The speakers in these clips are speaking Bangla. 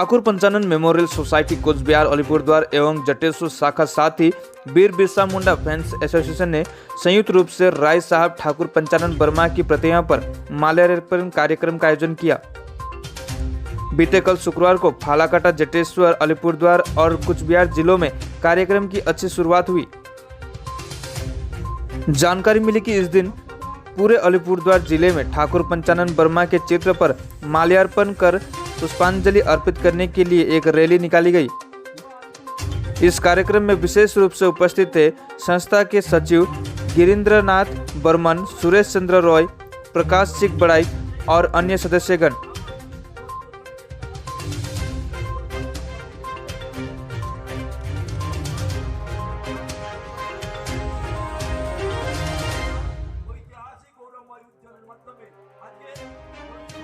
ठाकुर पंचानन मेमोरियल सोसाइटी कोचबिहार अलीपुरद्वार एवं जटेश्वर शाखा साथ ही वीर बिरसा मुंडा फैंस एसोसिएशन ने संयुक्त रूप से राय साहब ठाकुर पंचानन वर्मा की प्रतिमा पर माल्यार्पण कार्यक्रम का आयोजन किया। बीते कल शुक्रवार को फालाकाटा, जटेश्वर, अलीपुरद्वार और कोचबिहार जिलों में कार्यक्रम की अच्छी शुरुआत हुई। जानकारी मिली कि इस दिन पूरे अलीपुरद्वार जिले में ठाकुर पंचानन वर्मा के चित्र पर माल्यार्पण कर पुष्पांजलि अर्पित करने के लिए एक रैली निकाली गई। इस कार्यक्रम में विशेष रूप से उपस्थित थे संस्था के सचिव गिरीन्द्रनाथ बर्मन, सुरेश चंद्र रॉय, प्रकाश सिंह बड़ाई और अन्य सदस्यगण।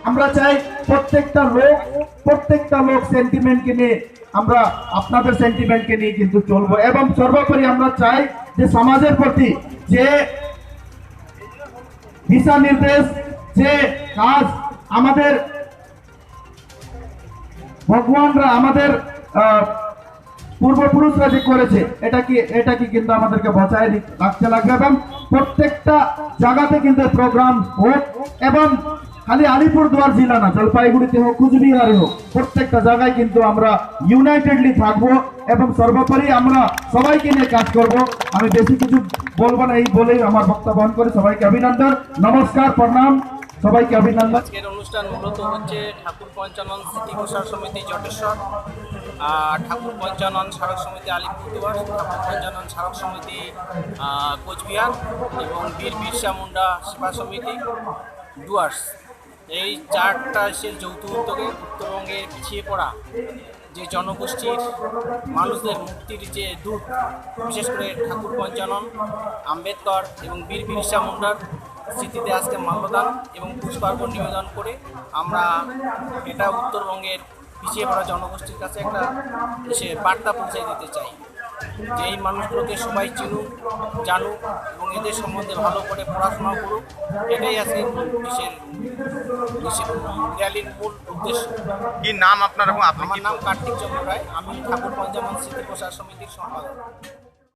আমরা চাই প্রত্যেকটা লোক সেন্টিমেন্টকে নিয়ে আমরা আপনাদের সেন্টিমেন্টকে নিয়ে কিন্তু চলবো এবং সর্বোপরি আমরা চাই যে সমাজের প্রতি যে দিশা নির্দেশ যে কাজ আমাদের ভগবানরা আমাদের পূর্বপুরুষরা যে করেছে এটা কি কিন্তু আমাদেরকে বজায় রাখতে লাগবে এবং প্রত্যেকটা জায়গাতে কিন্তু প্রোগ্রাম হোক এবং খালি আলিপুরদুয়ার জেলা না, জলপাইগুড়িতে হোক, কুচবিহারে হোক, প্রত্যেকটা জায়গায় কিন্তু আমরা ইউনাইটেডলি থাকবো এবং সর্বোপরি আমরা সবাইকে নিয়ে কাজ করব। আমি বেশি কিছু বলবো না, এই বলেই আমার বক্তব্য বহন করে সবাইকে অভিনন্দন, নমস্কার, প্রণাম, সবাইকে অভিনন্দন। আজকের অনুষ্ঠান মূলত হচ্ছে ঠাকুর পঞ্চানন স্মৃতি প্রসার সমিতি জটেশ্বর, ঠাকুর পঞ্চানন স্মারক সমিতি আলিপুরদুয়ার, ঠাকুর পঞ্চানন স্মারক সমিতি কোচবিহার এবং বীর বিরসা মুন্ডা সেবা সমিতি ডুয়ার্স, এই চারটা এসে যৌথ উদ্যোগে উত্তরবঙ্গের পিছিয়ে পড়া যে জনগোষ্ঠীর মানুষদের মুক্তির যে দূত, বিশেষ করে ঠাকুর পঞ্চানন, আম্বেদকর এবং বীর বিরসা মুন্ডার স্মৃতিতে আজকে মাল্যদান এবং পুষ্পার্ঘ্য নিবেদন করে আমরা এটা উত্তরবঙ্গের পিছিয়ে পড়া জনগোষ্ঠীর কাছে একটা বার্তা পৌঁছে দিতে চাই যে এই মানুষগুলোকে সবাই চিনুক, জানুক এবং এদের সম্বন্ধে ভালো করে পড়াশোনা করুক। এটাই আজকে র্যালির মূল উদ্দেশ্য। কি নাম আপনার? এবং আমার নাম কার্তিক চন্দ্র রায়, আমি ঠাকুর পঞ্চানন স্মৃতি প্রসার সমিতির সম্পাদক।